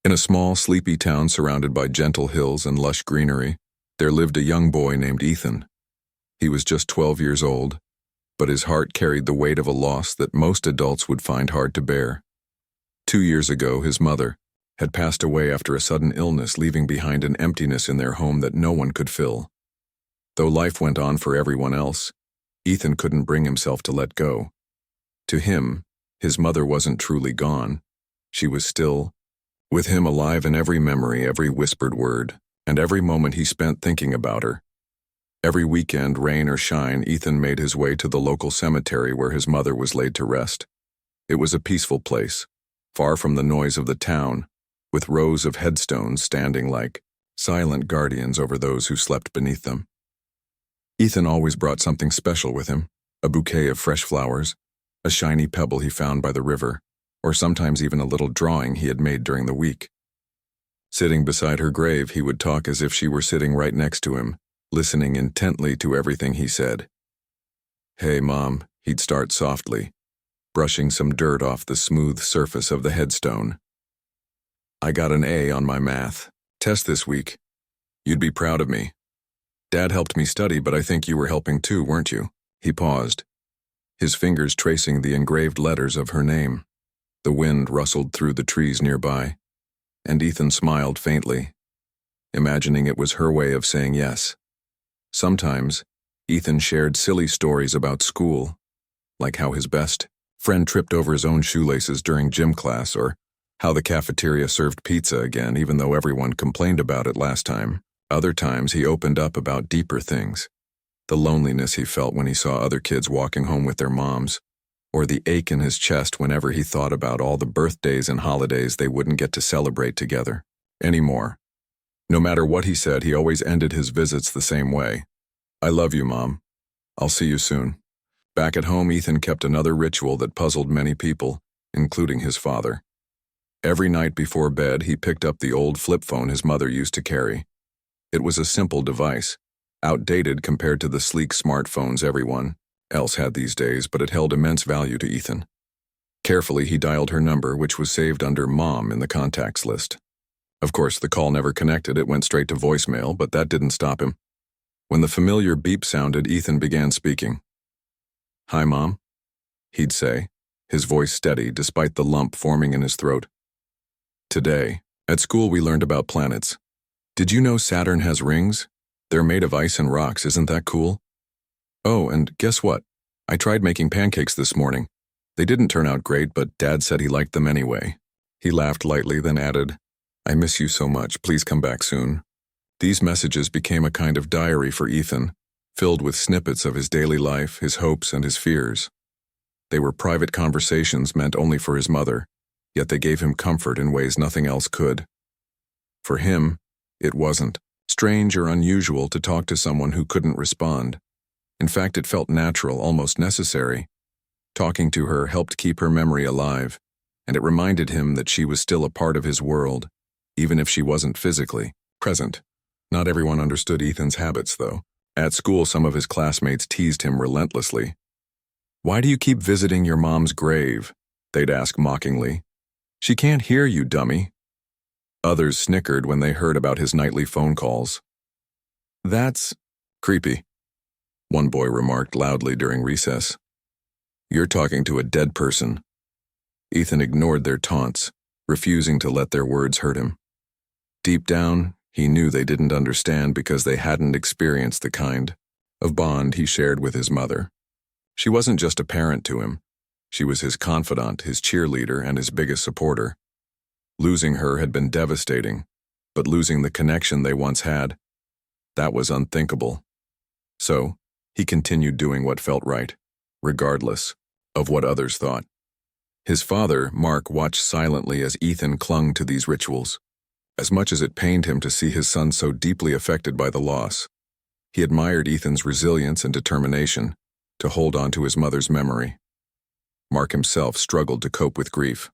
In a small, sleepy town surrounded by gentle hills and lush greenery, there lived a young boy named Ethan. He was just 12 years old, but his heart carried the weight of a loss that most adults would find hard to bear. 2 years ago, his mother had passed away after a sudden illness, leaving behind an emptiness in their home that no one could fill. Though life went on for everyone else, Ethan couldn't bring himself to let go. To him, his mother wasn't truly gone. She was still with him, alive in every memory, every whispered word, and every moment he spent thinking about her. Every weekend, rain or shine, Ethan made his way to the local cemetery where his mother was laid to rest. It was a peaceful place, far from the noise of the town, with rows of headstones standing like silent guardians over those who slept beneath them. Ethan always brought something special with him, a bouquet of fresh flowers, a shiny pebble he found by the river, or sometimes even a little drawing he had made during the week. Sitting beside her grave, he would talk as if she were sitting right next to him, listening intently to everything he said. "Hey, Mom," he'd start softly, brushing some dirt off the smooth surface of the headstone. "I got an A on my math test this week. You'd be proud of me. Dad helped me study, but I think you were helping too, weren't you?" He paused, his fingers tracing the engraved letters of her name. The wind rustled through the trees nearby, and Ethan smiled faintly, imagining it was her way of saying yes. Sometimes, Ethan shared silly stories about school, like how his best friend tripped over his own shoelaces during gym class, or how the cafeteria served pizza again even though everyone complained about it last time. Other times he opened up about deeper things, the loneliness he felt when he saw other kids walking home with their moms, or the ache in his chest whenever he thought about all the birthdays and holidays they wouldn't get to celebrate together anymore. No matter what he said, he always ended his visits the same way. "I love you, Mom. I'll see you soon." Back at home, Ethan kept another ritual that puzzled many people, including his father. Every night before bed, he picked up the old flip phone his mother used to carry. It was a simple device, outdated compared to the sleek smartphones everyone else had these days, but it held immense value to Ethan. Carefully, he dialed her number, which was saved under Mom in the contacts list. Of course, the call never connected. It went straight to voicemail, but that didn't stop him. When the familiar beep sounded, Ethan began speaking. "Hi, Mom," he'd say, his voice steady despite the lump forming in his throat. "Today, at school we learned about planets. Did you know Saturn has rings? They're made of ice and rocks, isn't that cool? Oh, and guess what? I tried making pancakes this morning. They didn't turn out great, but Dad said he liked them anyway." He laughed lightly, then added, "I miss you so much. Please come back soon." These messages became a kind of diary for Ethan, filled with snippets of his daily life, his hopes, and his fears. They were private conversations meant only for his mother, yet they gave him comfort in ways nothing else could. For him, it wasn't strange or unusual to talk to someone who couldn't respond. In fact, it felt natural, almost necessary. Talking to her helped keep her memory alive, and it reminded him that she was still a part of his world, even if she wasn't physically present. Not everyone understood Ethan's habits, though. At school, some of his classmates teased him relentlessly. "Why do you keep visiting your mom's grave?" they'd ask mockingly. "She can't hear you, dummy." Others snickered when they heard about his nightly phone calls. "That's creepy," one boy remarked loudly during recess. "You're talking to a dead person." Ethan ignored their taunts, refusing to let their words hurt him. Deep down, he knew they didn't understand because they hadn't experienced the kind of bond he shared with his mother. She wasn't just a parent to him. She was his confidant, his cheerleader, and his biggest supporter. Losing her had been devastating, but losing the connection they once had, that was unthinkable. So, he continued doing what felt right, regardless of what others thought. His father, Mark, watched silently as Ethan clung to these rituals. As much as it pained him to see his son so deeply affected by the loss, he admired Ethan's resilience and determination to hold on to his mother's memory. Mark himself struggled to cope with grief,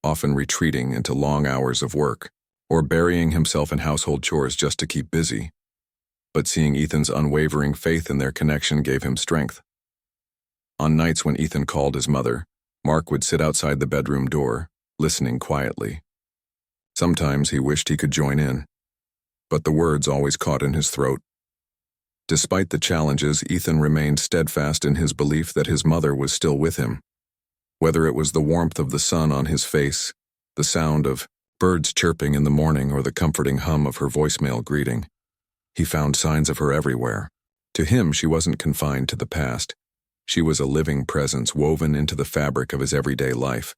often retreating into long hours of work, or burying himself in household chores just to keep busy. But seeing Ethan's unwavering faith in their connection gave him strength. On nights when Ethan called his mother, Mark would sit outside the bedroom door, listening quietly. Sometimes he wished he could join in, but the words always caught in his throat. Despite the challenges, Ethan remained steadfast in his belief that his mother was still with him. Whether it was the warmth of the sun on his face, the sound of birds chirping in the morning, or the comforting hum of her voicemail greeting, he found signs of her everywhere. To him, she wasn't confined to the past. She was a living presence woven into the fabric of his everyday life.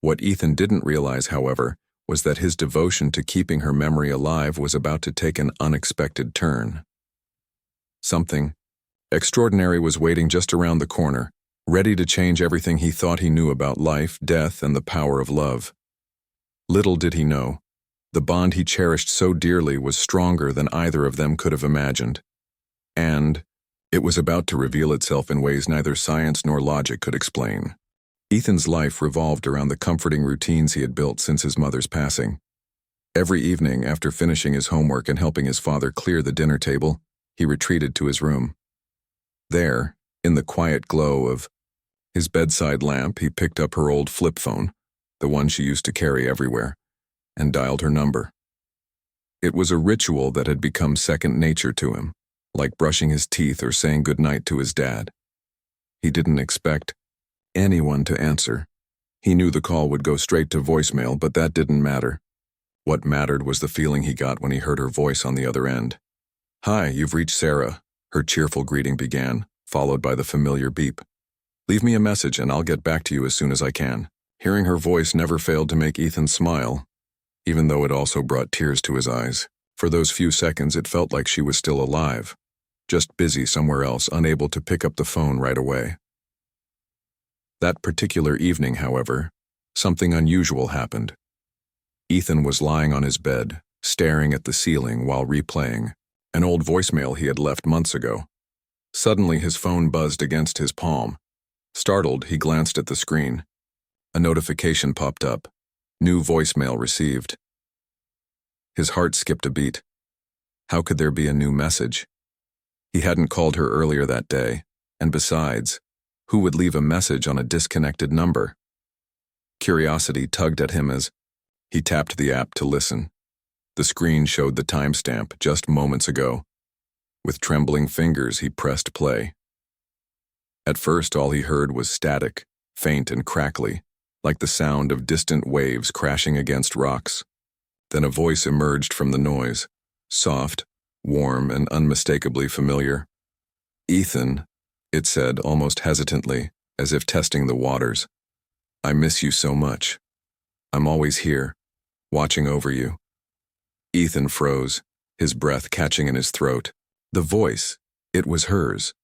What Ethan didn't realize, however, was that his devotion to keeping her memory alive was about to take an unexpected turn. Something extraordinary was waiting just around the corner, ready to change everything he thought he knew about life, death, and the power of love. Little did he know, the bond he cherished so dearly was stronger than either of them could have imagined. And it was about to reveal itself in ways neither science nor logic could explain. Ethan's life revolved around the comforting routines he had built since his mother's passing. Every evening, after finishing his homework and helping his father clear the dinner table, he retreated to his room. There, in the quiet glow of his bedside lamp, he picked up her old flip phone, the one she used to carry everywhere, and dialed her number. It was a ritual that had become second nature to him, like brushing his teeth or saying goodnight to his dad. He didn't expect anyone to answer. He knew the call would go straight to voicemail, but that didn't matter. What mattered was the feeling he got when he heard her voice on the other end. "Hi, you've reached Sarah," her cheerful greeting began, followed by the familiar beep. "Leave me a message and I'll get back to you as soon as I can." Hearing her voice never failed to make Ethan smile, even though it also brought tears to his eyes. For those few seconds, it felt like she was still alive, just busy somewhere else, unable to pick up the phone right away. That particular evening, however, something unusual happened. Ethan was lying on his bed, staring at the ceiling while replaying an old voicemail he had left months ago. Suddenly, his phone buzzed against his palm. Startled, he glanced at the screen. A notification popped up. New voicemail received. His heart skipped a beat. How could there be a new message? He hadn't called her earlier that day, and besides, who would leave a message on a disconnected number? Curiosity tugged at him as he tapped the app to listen. The screen showed the timestamp just moments ago. With trembling fingers, he pressed play. At first, all he heard was static, faint and crackly, like the sound of distant waves crashing against rocks. Then a voice emerged from the noise, soft, warm, and unmistakably familiar. "Ethan," it said almost hesitantly, as if testing the waters. "I miss you so much. I'm always here, watching over you." Ethan froze, his breath catching in his throat. The voice, it was hers.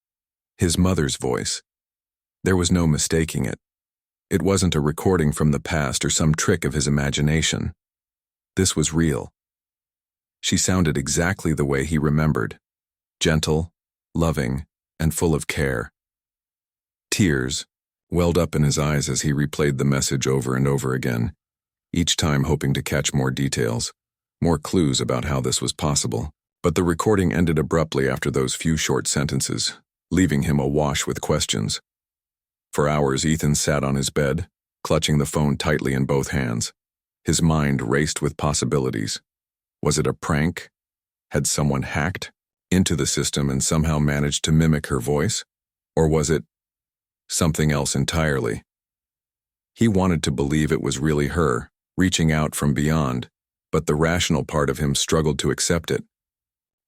His mother's voice. There was no mistaking it. It wasn't a recording from the past or some trick of his imagination. This was real. She sounded exactly the way he remembered, gentle, loving, and full of care. Tears welled up in his eyes as he replayed the message over and over again, each time hoping to catch more details, more clues about how this was possible. But the recording ended abruptly after those few short sentences, leaving him awash with questions. For hours, Ethan sat on his bed, clutching the phone tightly in both hands. His mind raced with possibilities. Was it a prank? Had someone hacked into the system and somehow managed to mimic her voice? Or was it something else entirely? He wanted to believe it was really her, reaching out from beyond, but the rational part of him struggled to accept it.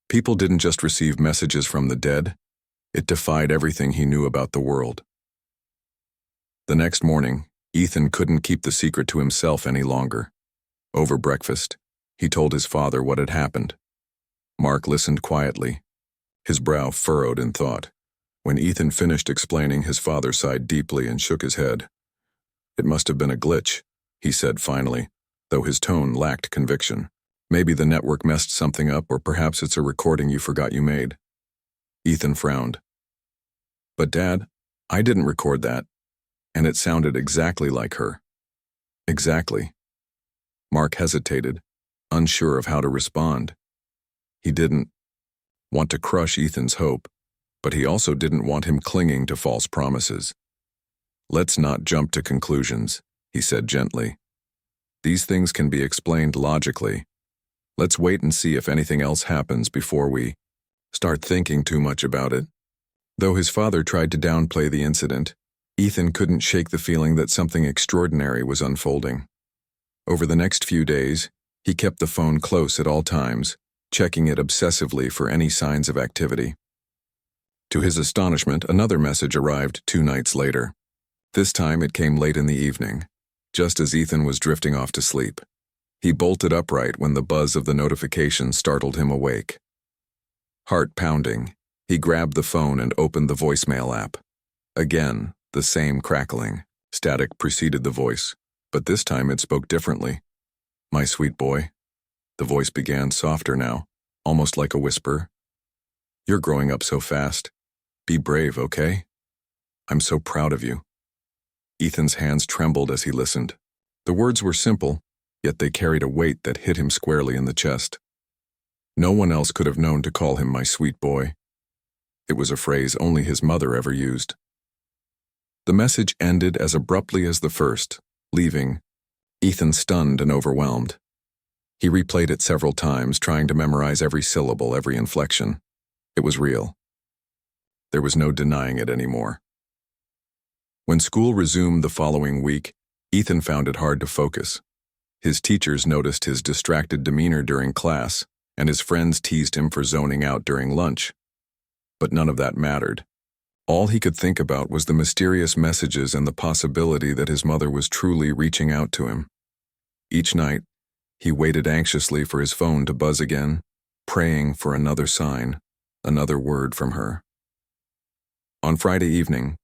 People didn't just receive messages from the dead. It defied everything he knew about the world. The next morning, Ethan couldn't keep the secret to himself any longer. Over breakfast, he told his father what had happened. Mark listened quietly, his brow furrowed in thought. When Ethan finished explaining, his father sighed deeply and shook his head. "It must have been a glitch," he said finally, though his tone lacked conviction. "Maybe the network messed something up, or perhaps it's a recording you forgot you made." Ethan frowned. "But Dad, I didn't record that. And it sounded exactly like her." "Exactly." Mark hesitated, unsure of how to respond. He didn't want to crush Ethan's hope, but he also didn't want him clinging to false promises. "Let's not jump to conclusions," he said gently. These things can be explained logically. Let's wait and see if anything else happens before we start thinking too much about it. Though his father tried to downplay the incident, Ethan couldn't shake the feeling that something extraordinary was unfolding. Over the next few days, he kept the phone close at all times, checking it obsessively for any signs of activity. To his astonishment, another message arrived 2 nights later. This time it came late in the evening, just as Ethan was drifting off to sleep. He bolted upright when the buzz of the notification startled him awake. Heart pounding, he grabbed the phone and opened the voicemail app. Again, the same crackling. Static preceded the voice, but this time it spoke differently. "My sweet boy." The voice began softer now, almost like a whisper. "You're growing up so fast. Be brave, okay? I'm so proud of you." Ethan's hands trembled as he listened. The words were simple, yet they carried a weight that hit him squarely in the chest. No one else could have known to call him my sweet boy. It was a phrase only his mother ever used. The message ended as abruptly as the first, leaving Ethan stunned and overwhelmed. He replayed it several times, trying to memorize every syllable, every inflection. It was real. There was no denying it anymore. When school resumed the following week, Ethan found it hard to focus. His teachers noticed his distracted demeanor during class, and his friends teased him for zoning out during lunch. But none of that mattered. All he could think about was the mysterious messages and the possibility that his mother was truly reaching out to him. Each night, he waited anxiously for his phone to buzz again, praying for another sign, another word from her. On Friday evening,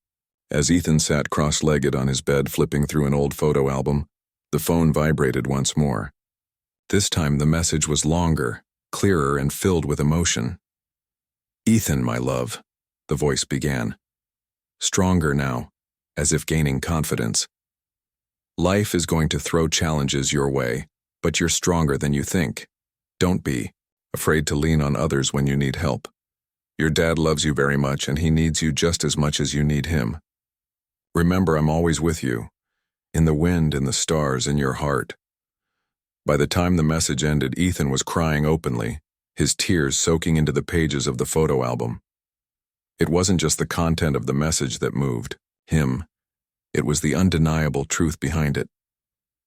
as Ethan sat cross-legged on his bed flipping through an old photo album, the phone vibrated once more. This time the message was longer, clearer, and filled with emotion. "Ethan, my love," the voice began. Stronger now, as if gaining confidence. "Life is going to throw challenges your way, but you're stronger than you think. Don't be afraid to lean on others when you need help. Your dad loves you very much, and he needs you just as much as you need him. Remember, I'm always with you, in the wind, in the stars, in your heart." By the time the message ended, Ethan was crying openly, his tears soaking into the pages of the photo album. It wasn't just the content of the message that moved him. It was the undeniable truth behind it.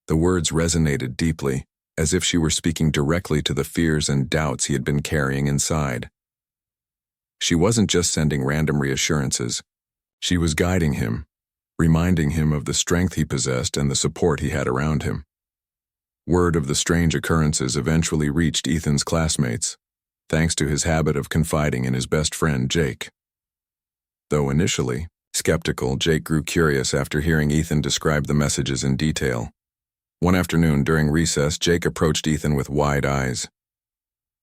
The words resonated deeply, as if she were speaking directly to the fears and doubts he had been carrying inside. She wasn't just sending random reassurances. She was guiding him, reminding him of the strength he possessed and the support he had around him. Word of the strange occurrences eventually reached Ethan's classmates, thanks to his habit of confiding in his best friend, Jake. Though initially skeptical, Jake grew curious after hearing Ethan describe the messages in detail. One afternoon during recess, Jake approached Ethan with wide eyes.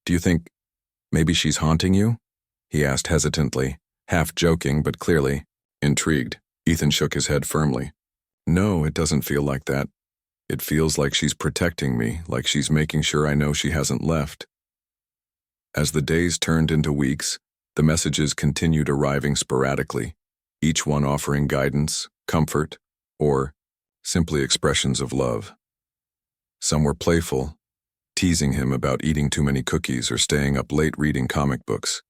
"Do you think maybe she's haunting you?" he asked hesitantly, half joking but clearly intrigued. Ethan shook his head firmly. "No, it doesn't feel like that. It feels like she's protecting me, like she's making sure I know she hasn't left." As the days turned into weeks, the messages continued arriving sporadically, each one offering guidance, comfort, or simply expressions of love. Some were playful, teasing him about eating too many cookies or staying up late reading comic books.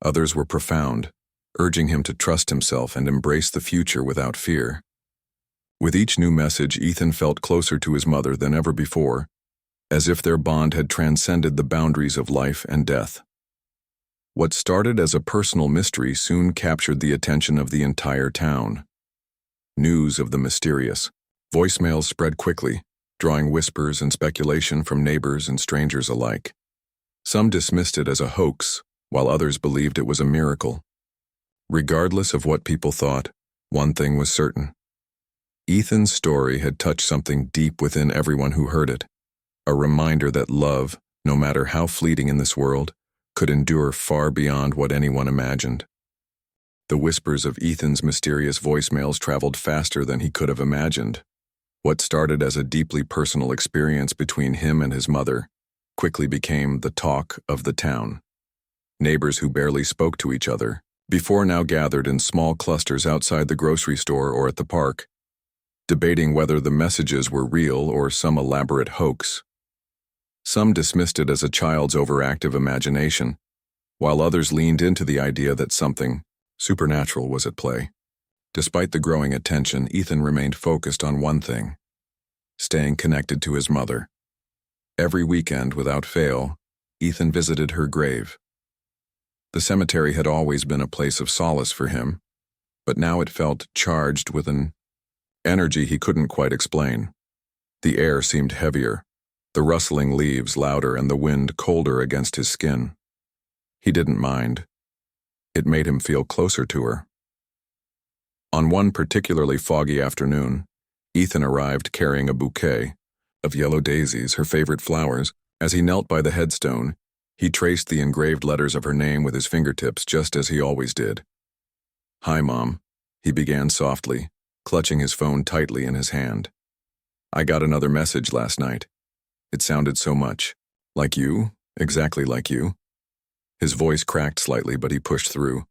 Others were profound, urging him to trust himself and embrace the future without fear. With each new message, Ethan felt closer to his mother than ever before, as if their bond had transcended the boundaries of life and death. What started as a personal mystery soon captured the attention of the entire town. News of the mysterious voicemails spread quickly, drawing whispers and speculation from neighbors and strangers alike. Some dismissed it as a hoax, while others believed it was a miracle. Regardless of what people thought, one thing was certain. Ethan's story had touched something deep within everyone who heard it, a reminder that love, no matter how fleeting in this world, could endure far beyond what anyone imagined. The whispers of Ethan's mysterious voicemails traveled faster than he could have imagined. What started as a deeply personal experience between him and his mother quickly became the talk of the town. Neighbors who barely spoke to each other before now gathered in small clusters outside the grocery store or at the park. debating whether the messages were real or some elaborate hoax. Some dismissed it as a child's overactive imagination, while others leaned into the idea that something supernatural was at play. Despite the growing attention, Ethan remained focused on one thing: staying connected to his mother. Every weekend, without fail, Ethan visited her grave. The cemetery had always been a place of solace for him, but now it felt charged with an energy he couldn't quite explain. The air seemed heavier, the rustling leaves louder and the wind colder against his skin. He didn't mind. It made him feel closer to her. On one particularly foggy afternoon, Ethan arrived carrying a bouquet of yellow daisies, her favorite flowers. As he knelt by the headstone, he traced the engraved letters of her name with his fingertips, just as he always did. "Hi, Mom," he began softly, clutching his phone tightly in his hand. "I got another message last night. It sounded so much like you, exactly like you." His voice cracked slightly, but he pushed through.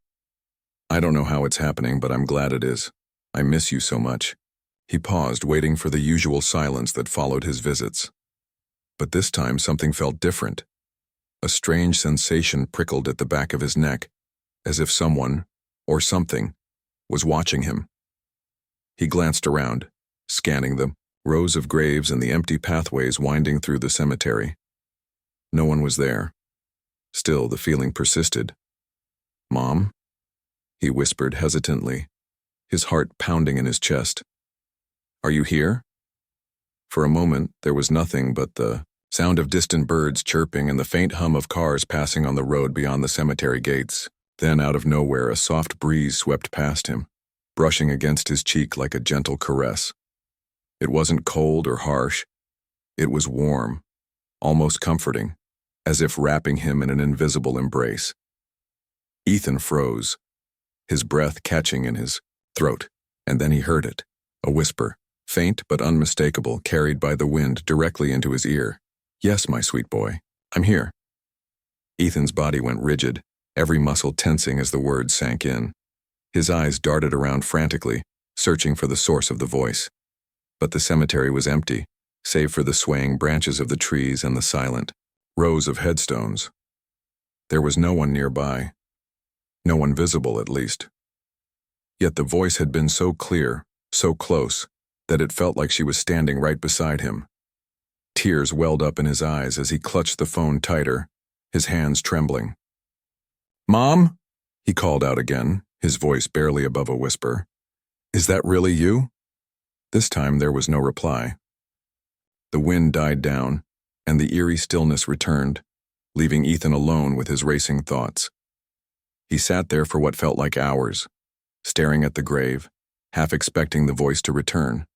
"I don't know how it's happening, but I'm glad it is. I miss you so much." He paused, waiting for the usual silence that followed his visits. But this time something felt different. A strange sensation prickled at the back of his neck, as if someone, or something, was watching him. He glanced around, scanning the rows of graves and the empty pathways winding through the cemetery. No one was there. Still, the feeling persisted. "Mom?" he whispered hesitantly, his heart pounding in his chest. "Are you here?" For a moment, there was nothing but the sound of distant birds chirping and the faint hum of cars passing on the road beyond the cemetery gates. Then, out of nowhere, a soft breeze swept past him, brushing against his cheek like a gentle caress. It wasn't cold or harsh. It was warm, almost comforting, as if wrapping him in an invisible embrace. Ethan froze, his breath catching in his throat, and then he heard it, a whisper, faint but unmistakable, carried by the wind directly into his ear. "Yes, my sweet boy, I'm here." Ethan's body went rigid, every muscle tensing as the words sank in. His eyes darted around frantically, searching for the source of the voice. But the cemetery was empty, save for the swaying branches of the trees and the silent rows of headstones. There was no one nearby. No one visible, at least. Yet the voice had been so clear, so close, that it felt like she was standing right beside him. Tears welled up in his eyes as he clutched the phone tighter, his hands trembling. "Mom?" he called out again, his voice barely above a whisper. "Is that really you?" This time there was no reply. The wind died down, and the eerie stillness returned, leaving Ethan alone with his racing thoughts. He sat there for what felt like hours, staring at the grave, half expecting the voice to return.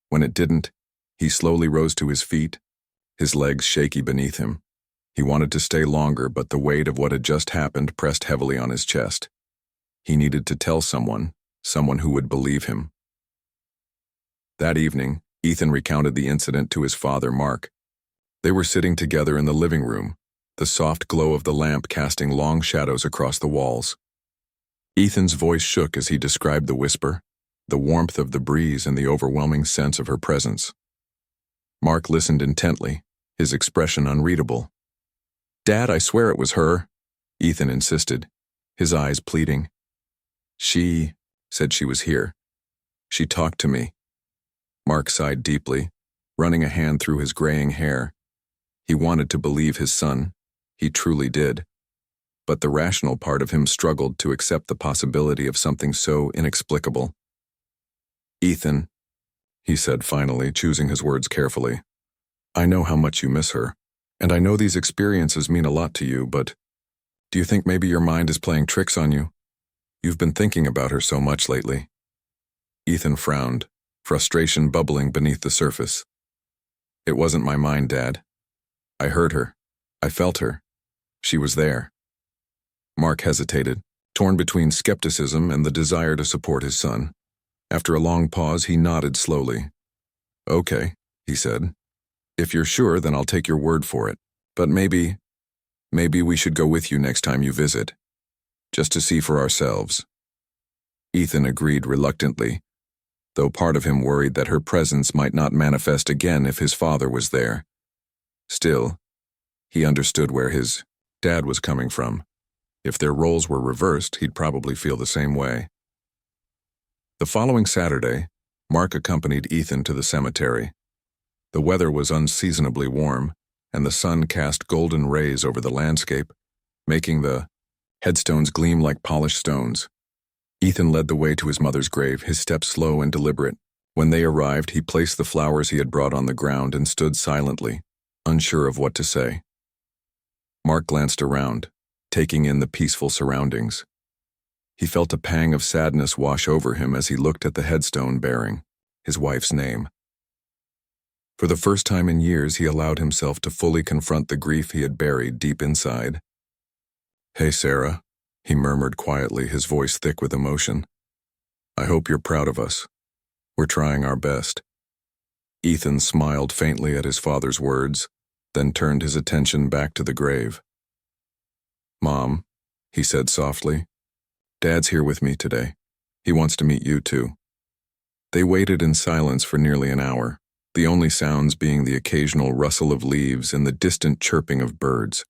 When it didn't, he slowly rose to his feet, his legs shaky beneath him. He wanted to stay longer, but the weight of what had just happened pressed heavily on his chest. He needed to tell someone who would believe him. That evening, Ethan recounted the incident to his father, Mark. They were sitting together in the living room, the soft glow of the lamp casting long shadows across the walls. Ethan's voice shook as he described the whisper, the warmth of the breeze and the overwhelming sense of her presence. Mark listened intently, his expression unreadable. "Dad, I swear it was her," Ethan insisted, his eyes pleading. "She said she was here. She talked to me." Mark sighed deeply, running a hand through his graying hair. He wanted to believe his son. He truly did. But the rational part of him struggled to accept the possibility of something so inexplicable. "Ethan," he said finally, choosing his words carefully, "I know how much you miss her, and I know these experiences mean a lot to you, but do you think maybe your mind is playing tricks on you? You've been thinking about her so much lately." Ethan frowned, frustration bubbling beneath the surface. "It wasn't my mind, Dad. I heard her. I felt her. She was there." Mark hesitated, torn between skepticism and the desire to support his son. After a long pause, he nodded slowly. "Okay," he said. "If you're sure, then I'll take your word for it. But maybe we should go with you next time you visit, just to see for ourselves." Ethan agreed reluctantly, though part of him worried that her presence might not manifest again if his father was there. Still, he understood where his dad was coming from. If their roles were reversed, he'd probably feel the same way. The following Saturday, Mark accompanied Ethan to the cemetery. The weather was unseasonably warm, and the sun cast golden rays over the landscape, making the headstones gleam like polished stones. Ethan led the way to his mother's grave, his steps slow and deliberate. When they arrived, he placed the flowers he had brought on the ground and stood silently, unsure of what to say. Mark glanced around, taking in the peaceful surroundings. He felt a pang of sadness wash over him as he looked at the headstone bearing his wife's name. For the first time in years, he allowed himself to fully confront the grief he had buried deep inside. "Hey, Sarah," he murmured quietly, his voice thick with emotion. "I hope you're proud of us. We're trying our best." Ethan smiled faintly at his father's words, then turned his attention back to the grave. "Mom," he said softly, "Dad's here with me today. He wants to meet you too." They waited in silence for nearly an hour, the only sounds being the occasional rustle of leaves and the distant chirping of birds.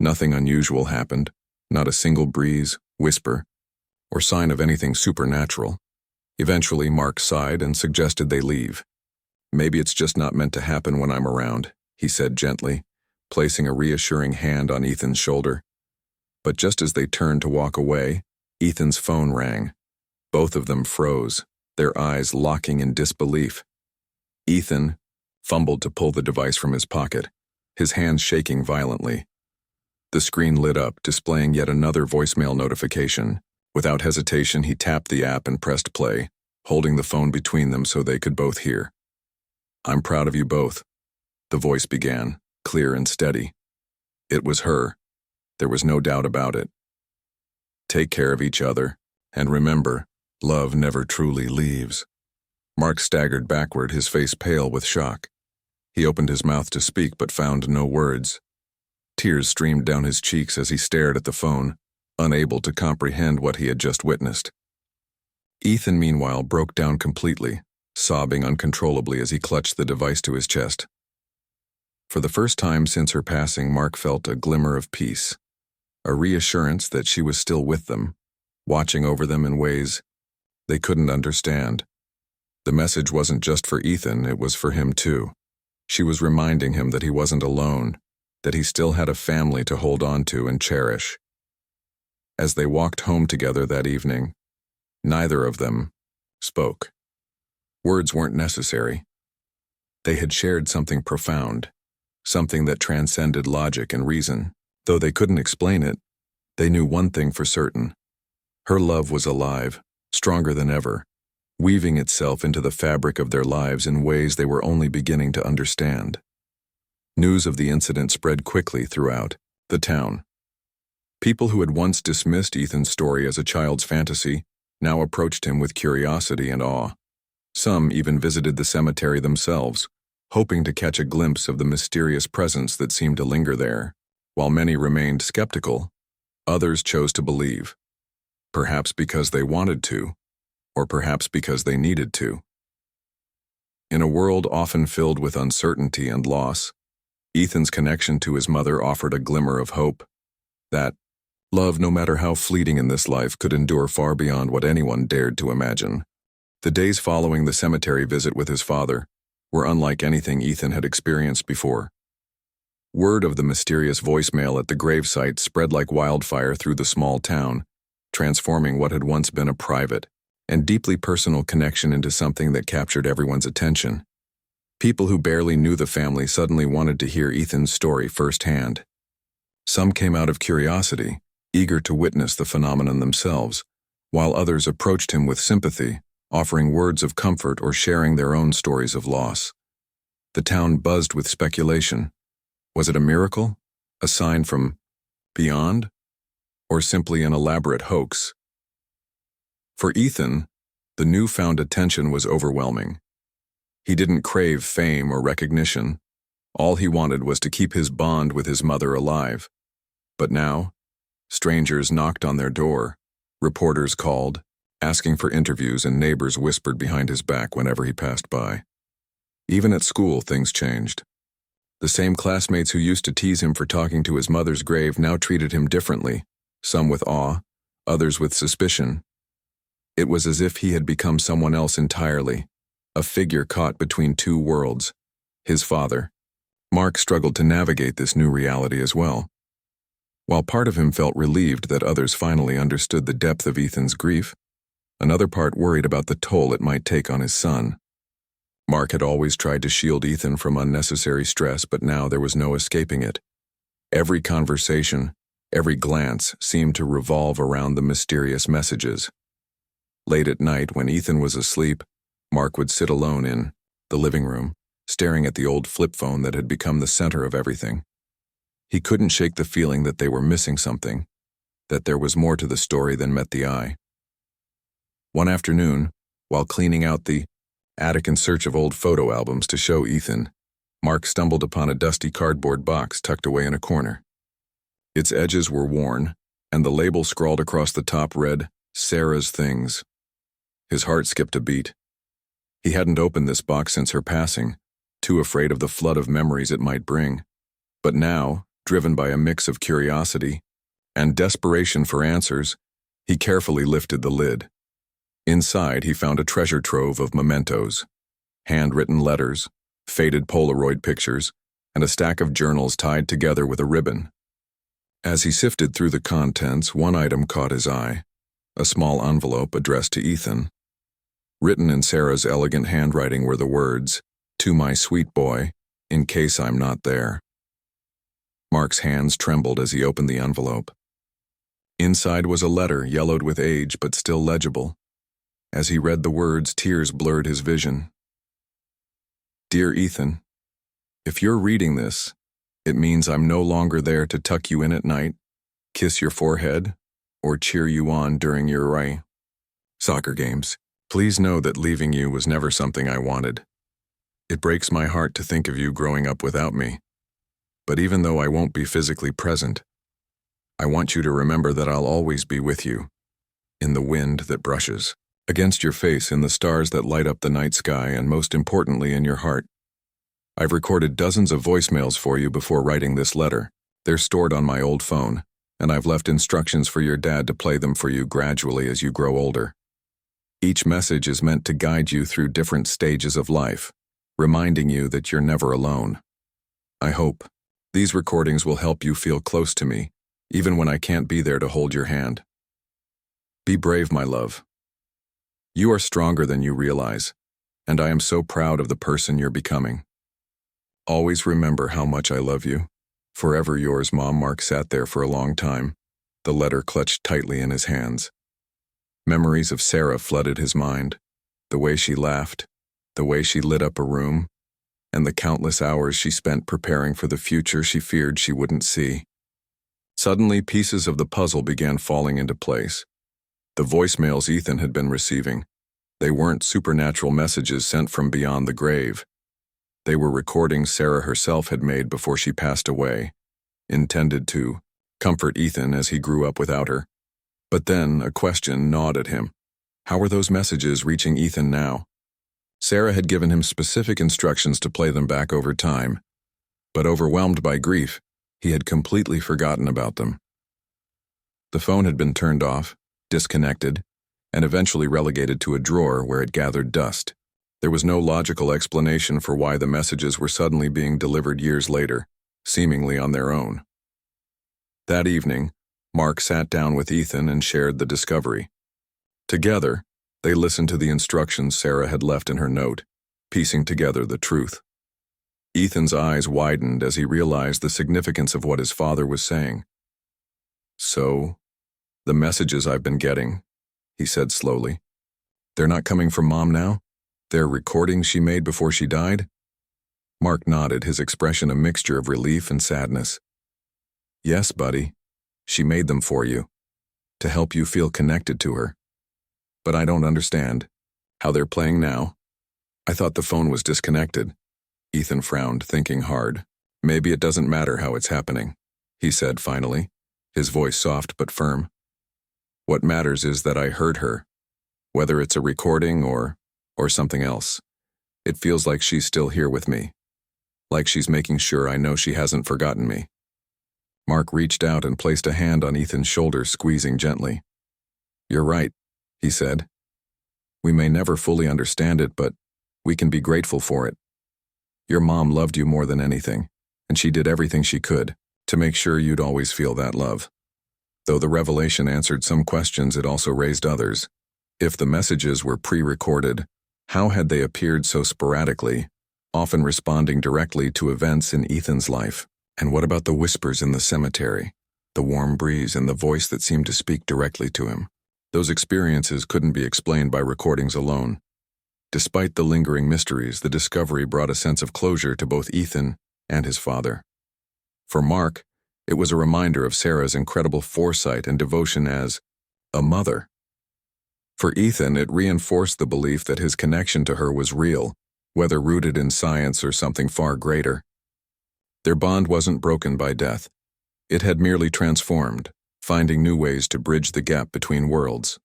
Nothing unusual happened, not a single breeze, whisper, or sign of anything supernatural. Eventually, Mark sighed and suggested they leave. "Maybe it's just not meant to happen when I'm around," he said gently, placing a reassuring hand on Ethan's shoulder. But just as they turned to walk away, Ethan's phone rang. Both of them froze, their eyes locking in disbelief. Ethan fumbled to pull the device from his pocket, his hands shaking violently. The screen lit up, displaying yet another voicemail notification. Without hesitation, he tapped the app and pressed play, holding the phone between them so they could both hear. "I'm proud of you both," the voice began, clear and steady. It was her. There was no doubt about it. "Take care of each other, and remember, love never truly leaves." Mark staggered backward, his face pale with shock. He opened his mouth to speak but found no words. Tears streamed down his cheeks as he stared at the phone, unable to comprehend what he had just witnessed. Ethan, meanwhile, broke down completely, sobbing uncontrollably as he clutched the device to his chest. For the first time since her passing, Mark felt a glimmer of peace, a reassurance that she was still with them, watching over them in ways they couldn't understand. The message wasn't just for Ethan, it was for him too. She was reminding him that he wasn't alone, that he still had a family to hold on to and cherish. As they walked home together that evening, neither of them spoke. Words weren't necessary. They had shared something profound, something that transcended logic and reason. Though they couldn't explain it, they knew one thing for certain. Her love was alive, stronger than ever, weaving itself into the fabric of their lives in ways they were only beginning to understand. News of the incident spread quickly throughout the town. People who had once dismissed Ethan's story as a child's fantasy now approached him with curiosity and awe. Some even visited the cemetery themselves, hoping to catch a glimpse of the mysterious presence that seemed to linger there. While many remained skeptical, others chose to believe, perhaps because they wanted to, or perhaps because they needed to. In a world often filled with uncertainty and loss, Ethan's connection to his mother offered a glimmer of hope, that love, no matter how fleeting in this life, could endure far beyond what anyone dared to imagine. The days following the cemetery visit with his father were unlike anything Ethan had experienced before. Word of the mysterious voicemail at the gravesite spread like wildfire through the small town, transforming what had once been a private and deeply personal connection into something that captured everyone's attention. People who barely knew the family suddenly wanted to hear Ethan's story firsthand. Some came out of curiosity, eager to witness the phenomenon themselves, while others approached him with sympathy, offering words of comfort or sharing their own stories of loss. The town buzzed with speculation. Was it a miracle? A sign from beyond? Or simply an elaborate hoax? For Ethan, the newfound attention was overwhelming. He didn't crave fame or recognition. All he wanted was to keep his bond with his mother alive. But now, strangers knocked on their door, reporters called, asking for interviews, and neighbors whispered behind his back whenever he passed by. Even at school, things changed. The same classmates who used to tease him for talking to his mother's grave now treated him differently, some with awe, others with suspicion. It was as if he had become someone else entirely, a figure caught between two worlds, his father. Mark struggled to navigate this new reality as well. While part of him felt relieved that others finally understood the depth of Ethan's grief, another part worried about the toll it might take on his son. Mark had always tried to shield Ethan from unnecessary stress, but now there was no escaping it. Every conversation, every glance seemed to revolve around the mysterious messages. Late at night, when Ethan was asleep, Mark would sit alone in the living room, staring at the old flip phone that had become the center of everything. He couldn't shake the feeling that they were missing something, that there was more to the story than met the eye. One afternoon, while cleaning out the attic in search of old photo albums to show Ethan, Mark stumbled upon a dusty cardboard box tucked away in a corner. Its edges were worn, and the label scrawled across the top read, "Sarah's Things." His heart skipped a beat. He hadn't opened this box since her passing, too afraid of the flood of memories it might bring. But now, driven by a mix of curiosity and desperation for answers, he carefully lifted the lid. Inside, he found a treasure trove of mementos, handwritten letters, faded Polaroid pictures, and a stack of journals tied together with a ribbon. As he sifted through the contents, one item caught his eye, a small envelope addressed to Ethan. Written in Sarah's elegant handwriting were the words, "To my sweet boy, in case I'm not there." Mark's hands trembled as he opened the envelope. Inside was a letter, yellowed with age but still legible. As he read the words, tears blurred his vision. "Dear Ethan, if you're reading this, it means I'm no longer there to tuck you in at night, kiss your forehead, or cheer you on during your soccer games. Please know that leaving you was never something I wanted. It breaks my heart to think of you growing up without me. But even though I won't be physically present, I want you to remember that I'll always be with you, in the wind that brushes against your face, in the stars that light up the night sky, and most importantly, in your heart. I've recorded dozens of voicemails for you before writing this letter. They're stored on my old phone, and I've left instructions for your dad to play them for you gradually as you grow older. Each message is meant to guide you through different stages of life, reminding you that you're never alone. I hope these recordings will help you feel close to me, even when I can't be there to hold your hand. Be brave, my love. You are stronger than you realize, and I am so proud of the person you're becoming. Always remember how much I love you. Forever yours, Mom." Mark sat there for a long time, the letter clutched tightly in his hands. Memories of Sarah flooded his mind, the way she laughed, the way she lit up a room, and the countless hours she spent preparing for the future she feared she wouldn't see. Suddenly, pieces of the puzzle began falling into place. The voicemails Ethan had been receiving, they weren't supernatural messages sent from beyond the grave. They were recordings Sarah herself had made before she passed away, intended to comfort Ethan as he grew up without her. But then a question gnawed at him. How were those messages reaching Ethan now? Sarah had given him specific instructions to play them back over time, but overwhelmed by grief, he had completely forgotten about them. The phone had been turned off, disconnected, and eventually relegated to a drawer where it gathered dust. There was no logical explanation for why the messages were suddenly being delivered years later, seemingly on their own. That evening, Mark sat down with Ethan and shared the discovery. Together, they listened to the instructions Sarah had left in her note, piecing together the truth. Ethan's eyes widened as he realized the significance of what his father was saying. "So, the messages I've been getting," he said slowly, "they're not coming from Mom now? They're recordings she made before she died?" Mark nodded, his expression a mixture of relief and sadness. "Yes, buddy. She made them for you, to help you feel connected to her. But I don't understand how they're playing now. I thought the phone was disconnected." Ethan frowned, thinking hard. "Maybe it doesn't matter how it's happening," he said finally, his voice soft but firm. "What matters is that I heard her, whether it's a recording or something else. It feels like she's still here with me, like she's making sure I know she hasn't forgotten me. Mark reached out and placed a hand on Ethan's shoulder, squeezing gently. "You're right," he said. "We may never fully understand it, but we can be grateful for it. Your mom loved you more than anything, and she did everything she could to make sure you'd always feel that love." Though the revelation answered some questions, it also raised others. If the messages were pre-recorded, how had they appeared so sporadically, often responding directly to events in Ethan's life? And what about the whispers in the cemetery, the warm breeze and the voice that seemed to speak directly to him? Those experiences couldn't be explained by recordings alone. Despite the lingering mysteries, the discovery brought a sense of closure to both Ethan and his father. For Mark, it was a reminder of Sarah's incredible foresight and devotion as a mother. For Ethan, it reinforced the belief that his connection to her was real, whether rooted in science or something far greater. Their bond wasn't broken by death. It had merely transformed, finding new ways to bridge the gap between worlds.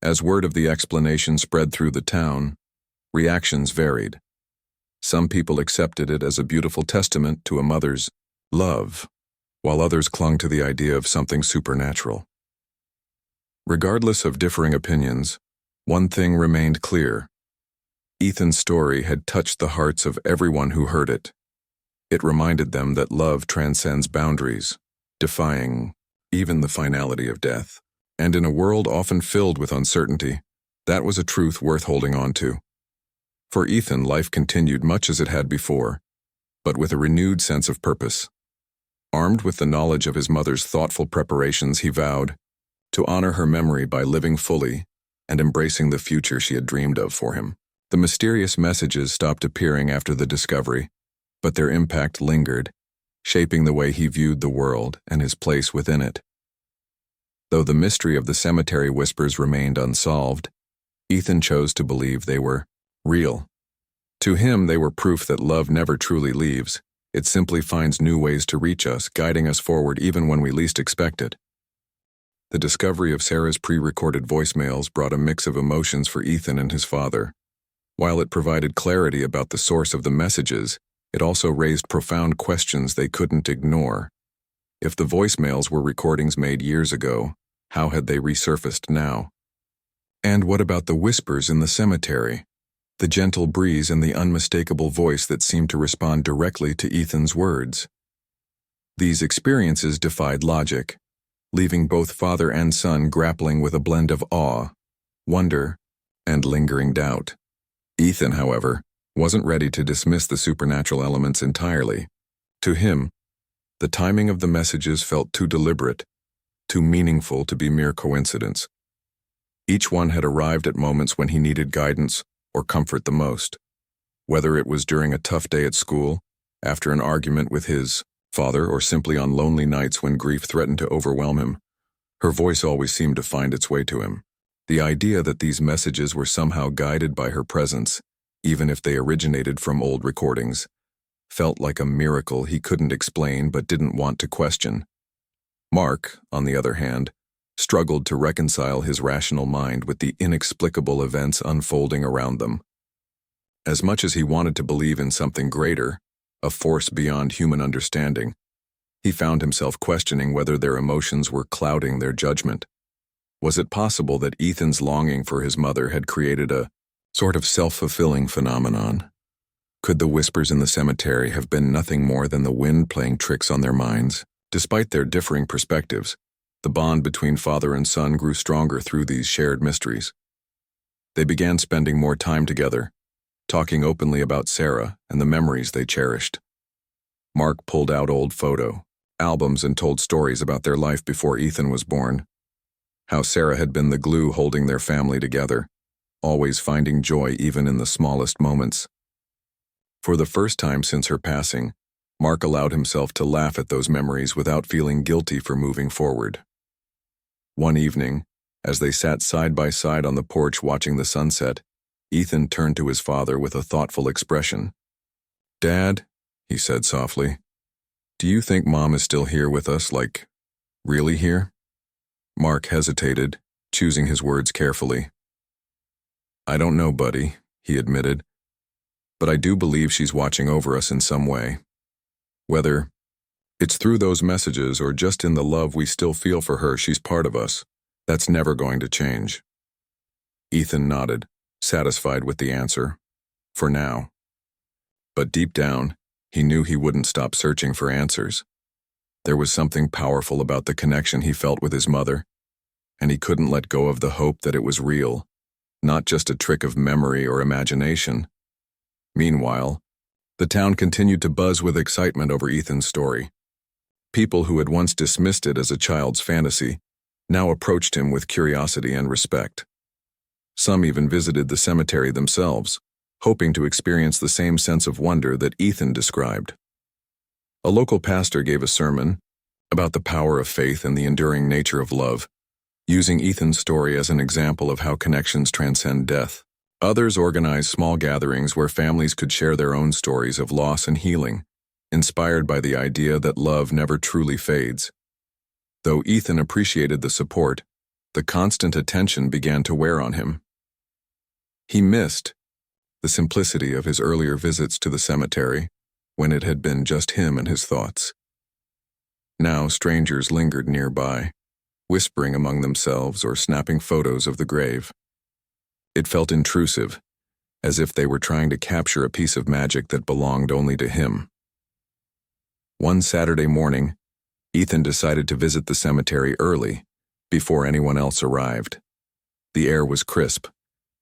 As word of the explanation spread through the town, reactions varied. Some people accepted it as a beautiful testament to a mother's love, while others clung to the idea of something supernatural. Regardless of differing opinions, one thing remained clear. Ethan's story had touched the hearts of everyone who heard it. It reminded them that love transcends boundaries, defying even the finality of death. And in a world often filled with uncertainty, that was a truth worth holding on to. For Ethan, life continued much as it had before, but with a renewed sense of purpose. Armed with the knowledge of his mother's thoughtful preparations, he vowed to honor her memory by living fully and embracing the future she had dreamed of for him. The mysterious messages stopped appearing after the discovery, but their impact lingered, shaping the way he viewed the world and his place within it. Though the mystery of the cemetery whispers remained unsolved, Ethan chose to believe they were real. To him, they were proof that love never truly leaves. It simply finds new ways to reach us, guiding us forward even when we least expect it. The discovery of Sarah's pre-recorded voicemails brought a mix of emotions for Ethan and his father. While it provided clarity about the source of the messages, it also raised profound questions they couldn't ignore. If the voicemails were recordings made years ago, how had they resurfaced now? And what about the whispers in the cemetery? The gentle breeze and the unmistakable voice that seemed to respond directly to Ethan's words. These experiences defied logic, leaving both father and son grappling with a blend of awe, wonder, and lingering doubt. Ethan, however, wasn't ready to dismiss the supernatural elements entirely. To him, the timing of the messages felt too deliberate, too meaningful to be mere coincidence. Each one had arrived at moments when he needed guidance or comfort the most. Whether it was during a tough day at school, after an argument with his father, or simply on lonely nights when grief threatened to overwhelm him, her voice always seemed to find its way to him. The idea that these messages were somehow guided by her presence, even if they originated from old recordings, felt like a miracle he couldn't explain but didn't want to question. Mark, on the other hand, struggled to reconcile his rational mind with the inexplicable events unfolding around them. As much as he wanted to believe in something greater, a force beyond human understanding, he found himself questioning whether their emotions were clouding their judgment. Was it possible that Ethan's longing for his mother had created a sort of self-fulfilling phenomenon? Could the whispers in the cemetery have been nothing more than the wind playing tricks on their minds? Despite their differing perspectives, the bond between father and son grew stronger through these shared mysteries. They began spending more time together, talking openly about Sarah and the memories they cherished. Mark pulled out old photo albums and told stories about their life before Ethan was born. How Sarah had been the glue holding their family together, always finding joy even in the smallest moments. For the first time since her passing, Mark allowed himself to laugh at those memories without feeling guilty for moving forward. One evening, as they sat side by side on the porch watching the sunset, Ethan turned to his father with a thoughtful expression. "Dad," he said softly, "do you think Mom is still here with us, like, really here?" Mark hesitated, choosing his words carefully. "I don't know, buddy," he admitted, "but I do believe she's watching over us in some way. Whether it's through those messages or just in the love we still feel for her, she's part of us. That's never going to change." Ethan nodded, satisfied with the answer. For now. But deep down, he knew he wouldn't stop searching for answers. There was something powerful about the connection he felt with his mother, and he couldn't let go of the hope that it was real, not just a trick of memory or imagination. Meanwhile, the town continued to buzz with excitement over Ethan's story. People who had once dismissed it as a child's fantasy now approached him with curiosity and respect. Some even visited the cemetery themselves, hoping to experience the same sense of wonder that Ethan described. A local pastor gave a sermon about the power of faith and the enduring nature of love, using Ethan's story as an example of how connections transcend death. Others organized small gatherings where families could share their own stories of loss and healing, inspired by the idea that love never truly fades. Though Ethan appreciated the support, the constant attention began to wear on him. He missed the simplicity of his earlier visits to the cemetery, when it had been just him and his thoughts. Now strangers lingered nearby, whispering among themselves or snapping photos of the grave. It felt intrusive, as if they were trying to capture a piece of magic that belonged only to him. One Saturday morning, Ethan decided to visit the cemetery early, before anyone else arrived. The air was crisp,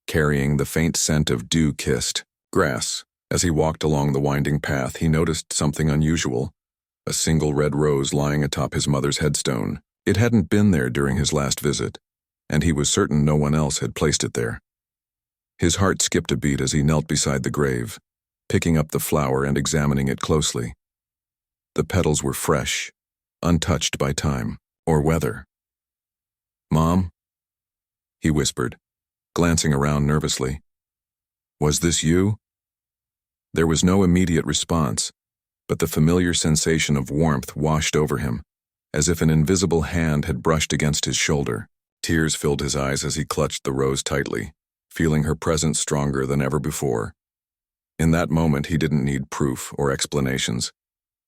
carrying the faint scent of dew-kissed grass. As he walked along the winding path, he noticed something unusual, a single red rose lying atop his mother's headstone. It hadn't been there during his last visit, and he was certain no one else had placed it there. His heart skipped a beat as he knelt beside the grave, picking up the flower and examining it closely. The petals were fresh, untouched by time or weather. "Mom?" he whispered, glancing around nervously. "Was this you?" There was no immediate response, but the familiar sensation of warmth washed over him, as if an invisible hand had brushed against his shoulder. Tears filled his eyes as he clutched the rose tightly, feeling her presence stronger than ever before. In that moment, he didn't need proof or explanations.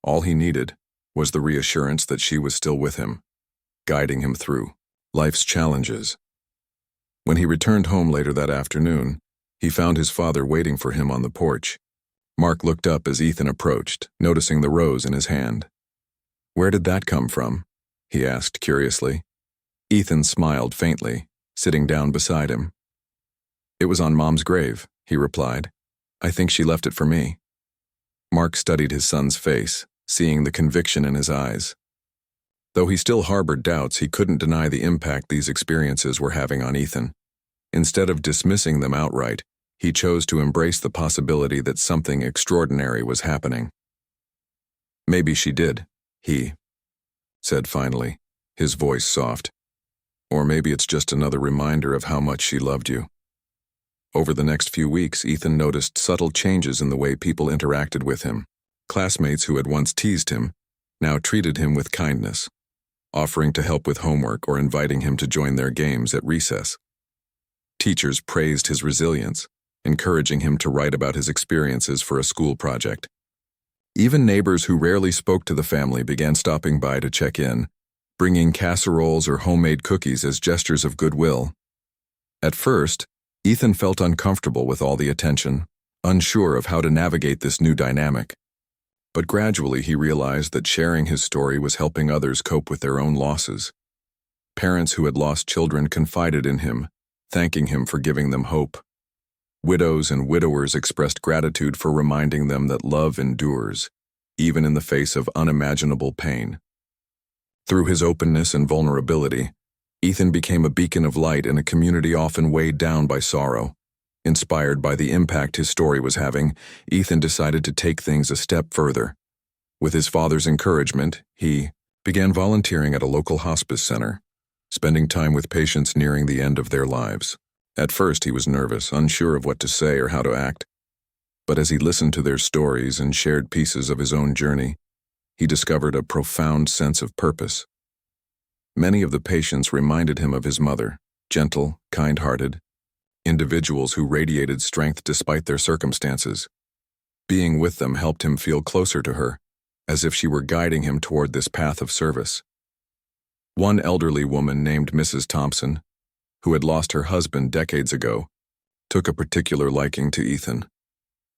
All he needed was the reassurance that she was still with him, guiding him through life's challenges. When he returned home later that afternoon, he found his father waiting for him on the porch. Mark looked up as Ethan approached, noticing the rose in his hand. "Where did that come from?" he asked curiously. Ethan smiled faintly, sitting down beside him. "It was on Mom's grave," he replied. "I think she left it for me." Mark studied his son's face, seeing the conviction in his eyes. Though he still harbored doubts, he couldn't deny the impact these experiences were having on Ethan. Instead of dismissing them outright, he chose to embrace the possibility that something extraordinary was happening. "Maybe she did," he said finally, his voice soft. "Or maybe it's just another reminder of how much she loved you." Over the next few weeks, Ethan noticed subtle changes in the way people interacted with him. Classmates who had once teased him now treated him with kindness, offering to help with homework or inviting him to join their games at recess. Teachers praised his resilience, encouraging him to write about his experiences for a school project. Even neighbors who rarely spoke to the family began stopping by to check in, bringing casseroles or homemade cookies as gestures of goodwill. At first, Ethan felt uncomfortable with all the attention, unsure of how to navigate this new dynamic. But gradually he realized that sharing his story was helping others cope with their own losses. Parents who had lost children confided in him, thanking him for giving them hope. Widows and widowers expressed gratitude for reminding them that love endures, even in the face of unimaginable pain. Through his openness and vulnerability, Ethan became a beacon of light in a community often weighed down by sorrow. Inspired by the impact his story was having, Ethan decided to take things a step further. With his father's encouragement, he began volunteering at a local hospice center, spending time with patients nearing the end of their lives. At first he was nervous, unsure of what to say or how to act. But as he listened to their stories and shared pieces of his own journey, he discovered a profound sense of purpose. Many of the patients reminded him of his mother, gentle, kind-hearted, individuals who radiated strength despite their circumstances. Being with them helped him feel closer to her, as if she were guiding him toward this path of service. One elderly woman named Mrs. Thompson, who had lost her husband decades ago, took a particular liking to Ethan.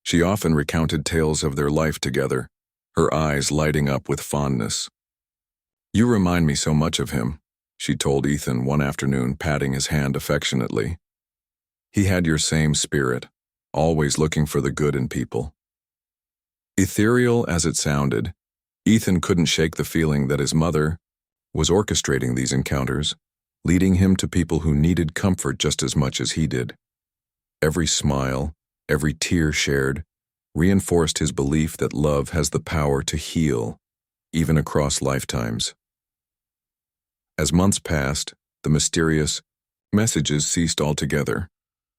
She often recounted tales of their life together, her eyes lighting up with fondness. "You remind me so much of him," she told Ethan one afternoon, patting his hand affectionately. "He had your same spirit, always looking for the good in people." Ethereal as it sounded, Ethan couldn't shake the feeling that his mother was orchestrating these encounters, leading him to people who needed comfort just as much as he did. Every smile, every tear shared, reinforced his belief that love has the power to heal, even across lifetimes. As months passed, the mysterious messages ceased altogether,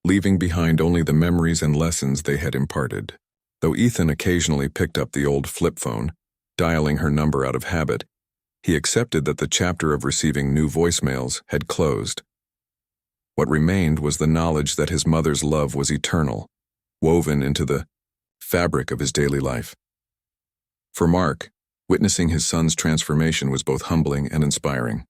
leaving behind only the memories and lessons they had imparted. Though Ethan occasionally picked up the old flip phone, dialing her number out of habit, he accepted that the chapter of receiving new voicemails had closed. What remained was the knowledge that his mother's love was eternal, woven into the fabric of his daily life. For Mark, witnessing his son's transformation was both humbling and inspiring.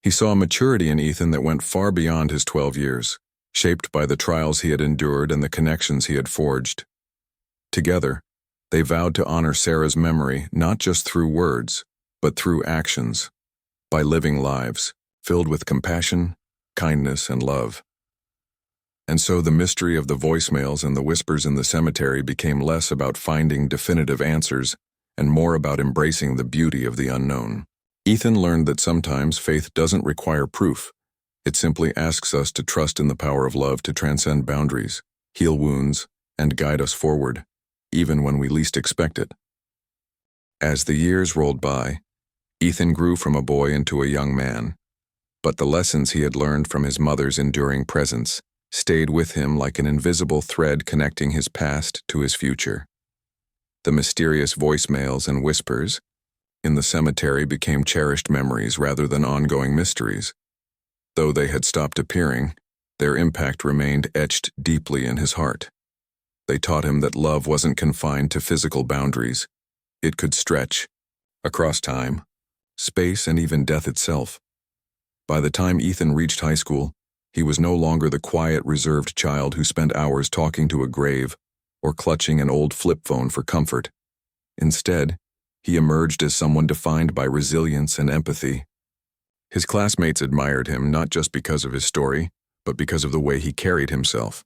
He saw a maturity in Ethan that went far beyond his 12 years, shaped by the trials he had endured and the connections he had forged. Together, they vowed to honor Sarah's memory not just through words, but through actions, by living lives filled with compassion, kindness, and love. And so the mystery of the voicemails and the whispers in the cemetery became less about finding definitive answers and more about embracing the beauty of the unknown. Ethan learned that sometimes faith doesn't require proof. It simply asks us to trust in the power of love to transcend boundaries, heal wounds, and guide us forward, even when we least expect it. As the years rolled by, Ethan grew from a boy into a young man, but the lessons he had learned from his mother's enduring presence stayed with him like an invisible thread connecting his past to his future. The mysterious voicemails and whispers in the cemetery became cherished memories rather than ongoing mysteries. Though they had stopped appearing, their impact remained etched deeply in his heart. They taught him that love wasn't confined to physical boundaries. It could stretch across time, space, and even death itself. By the time Ethan reached high school, he was no longer the quiet, reserved child who spent hours talking to a grave or clutching an old flip phone for comfort. Instead, he emerged as someone defined by resilience and empathy. His classmates admired him not just because of his story, but because of the way he carried himself,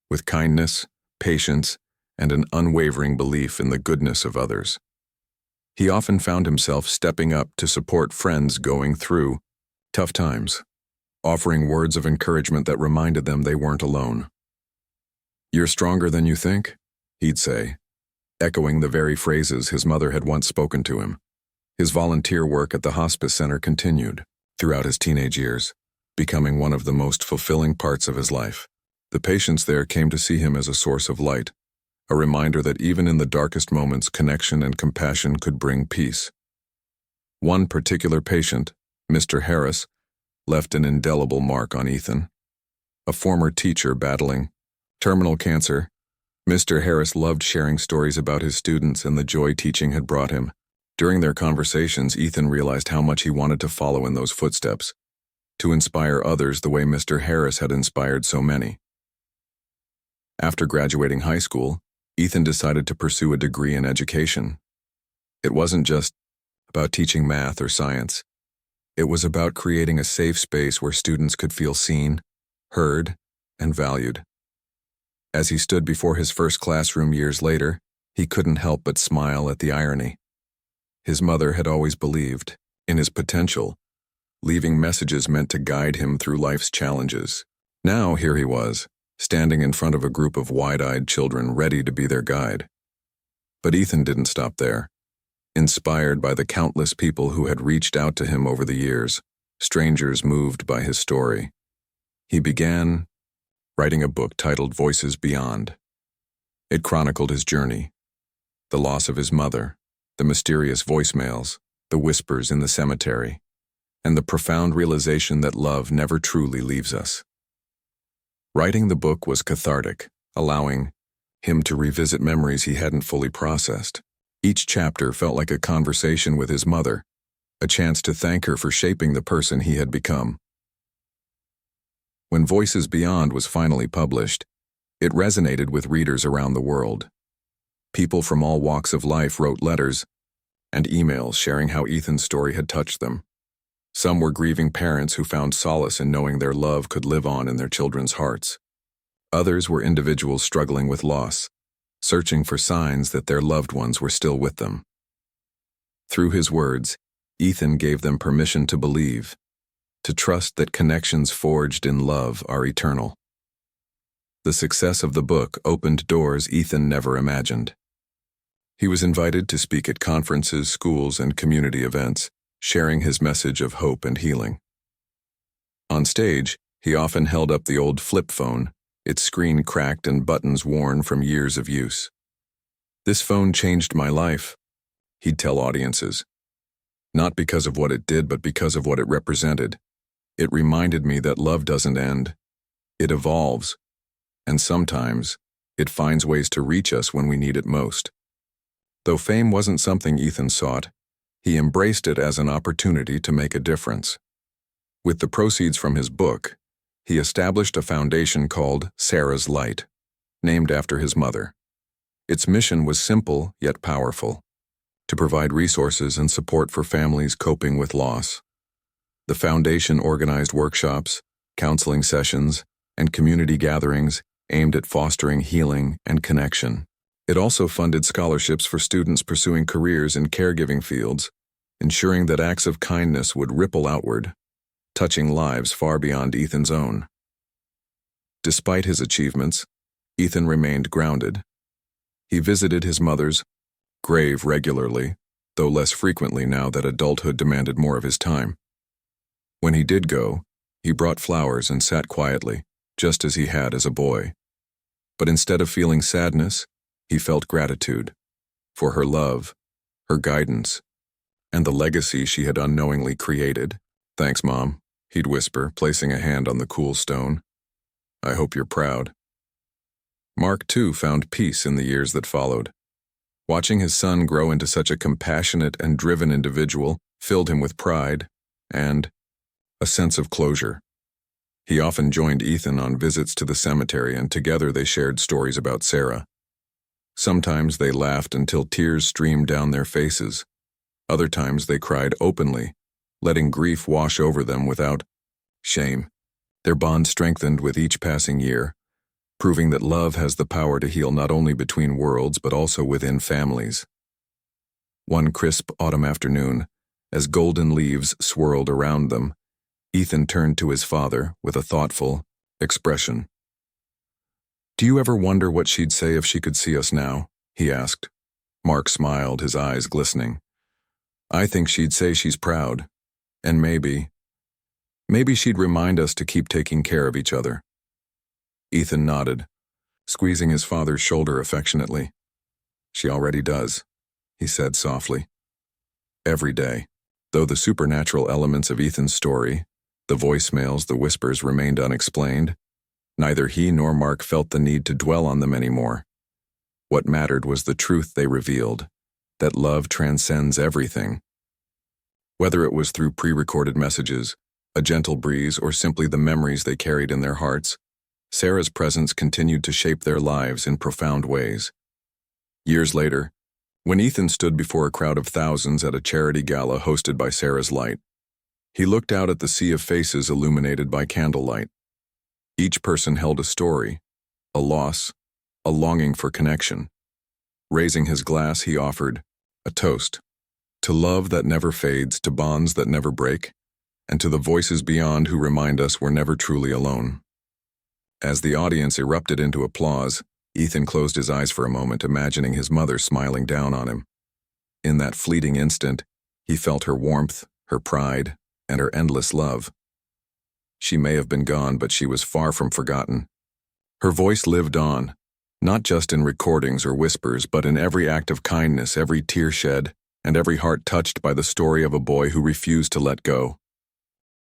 with kindness, patience, and an unwavering belief in the goodness of others. He often found himself stepping up to support friends going through tough times, offering words of encouragement that reminded them they weren't alone. "You're stronger than you think," he'd say, echoing the very phrases his mother had once spoken to him. His volunteer work at the hospice center continued throughout his teenage years, becoming one of the most fulfilling parts of his life. The patients there came to see him as a source of light, a reminder that even in the darkest moments, connection and compassion could bring peace. One particular patient, Mr. Harris, left an indelible mark on Ethan. A former teacher battling terminal cancer, Mr. Harris loved sharing stories about his students and the joy teaching had brought him. During their conversations, Ethan realized how much he wanted to follow in those footsteps, to inspire others the way Mr. Harris had inspired so many. After graduating high school, Ethan decided to pursue a degree in education. It wasn't just about teaching math or science. It was about creating a safe space where students could feel seen, heard, and valued. As he stood before his first classroom years later, he couldn't help but smile at the irony. His mother had always believed in his potential, leaving messages meant to guide him through life's challenges. Now here he was, standing in front of a group of wide-eyed children ready to be their guide. But Ethan didn't stop there. Inspired by the countless people who had reached out to him over the years, strangers moved by his story, he began writing a book titled Voices Beyond. It chronicled his journey, the loss of his mother, the mysterious voicemails, the whispers in the cemetery, and the profound realization that love never truly leaves us. Writing the book was cathartic, allowing him to revisit memories he hadn't fully processed. Each chapter felt like a conversation with his mother, a chance to thank her for shaping the person he had become. When Voices Beyond was finally published, it resonated with readers around the world. People from all walks of life wrote letters and emails sharing how Ethan's story had touched them. Some were grieving parents who found solace in knowing their love could live on in their children's hearts. Others were individuals struggling with loss, searching for signs that their loved ones were still with them. Through his words, Ethan gave them permission to believe, to trust that connections forged in love are eternal. The success of the book opened doors Ethan never imagined. He was invited to speak at conferences, schools, and community events, sharing his message of hope and healing. On stage, he often held up the old flip phone, its screen cracked and buttons worn from years of use. "This phone changed my life," he'd tell audiences. "Not because of what it did, but because of what it represented. It reminded me that love doesn't end. It evolves, and sometimes it finds ways to reach us when we need it most." Though fame wasn't something Ethan sought, he embraced it as an opportunity to make a difference. With the proceeds from his book, he established a foundation called Sarah's Light, named after his mother. Its mission was simple yet powerful: to provide resources and support for families coping with loss. The foundation organized workshops, counseling sessions, and community gatherings aimed at fostering healing and connection. It also funded scholarships for students pursuing careers in caregiving fields, ensuring that acts of kindness would ripple outward, touching lives far beyond Ethan's own. Despite his achievements, Ethan remained grounded. He visited his mother's grave regularly, though less frequently now that adulthood demanded more of his time. When he did go, he brought flowers and sat quietly, just as he had as a boy. But instead of feeling sadness, he felt gratitude for her love, her guidance, and the legacy she had unknowingly created. "Thanks, Mom," he'd whisper, placing a hand on the cool stone. "I hope you're proud." Mark, too, found peace in the years that followed. Watching his son grow into such a compassionate and driven individual filled him with pride and a sense of closure. He often joined Ethan on visits to the cemetery, and together they shared stories about Sarah. Sometimes they laughed until tears streamed down their faces. Other times they cried openly, letting grief wash over them without shame. Their bond strengthened with each passing year, proving that love has the power to heal not only between worlds but also within families. One crisp autumn afternoon, as golden leaves swirled around them, Ethan turned to his father with a thoughtful expression. "Do you ever wonder what she'd say if she could see us now?" he asked. Mark smiled, his eyes glistening. "I think she'd say she's proud, and maybe she'd remind us to keep taking care of each other." Ethan nodded, squeezing his father's shoulder affectionately. "She already does," he said softly. Every day, though the supernatural elements of Ethan's story, the voicemails, the whispers, remained unexplained, neither he nor Mark felt the need to dwell on them anymore. What mattered was the truth they revealed, that love transcends everything. Whether it was through pre-recorded messages, a gentle breeze, or simply the memories they carried in their hearts, Sarah's presence continued to shape their lives in profound ways. Years later, when Ethan stood before a crowd of thousands at a charity gala hosted by Sarah's Light, he looked out at the sea of faces illuminated by candlelight. Each person held a story, a loss, a longing for connection. Raising his glass, he offered a toast to love that never fades, to bonds that never break, and to the voices beyond who remind us we're never truly alone. As the audience erupted into applause, Ethan closed his eyes for a moment, imagining his mother smiling down on him. In that fleeting instant, he felt her warmth, her pride, and her endless love. She may have been gone, but she was far from forgotten. Her voice lived on, not just in recordings or whispers, but in every act of kindness, every tear shed, and every heart touched by the story of a boy who refused to let go.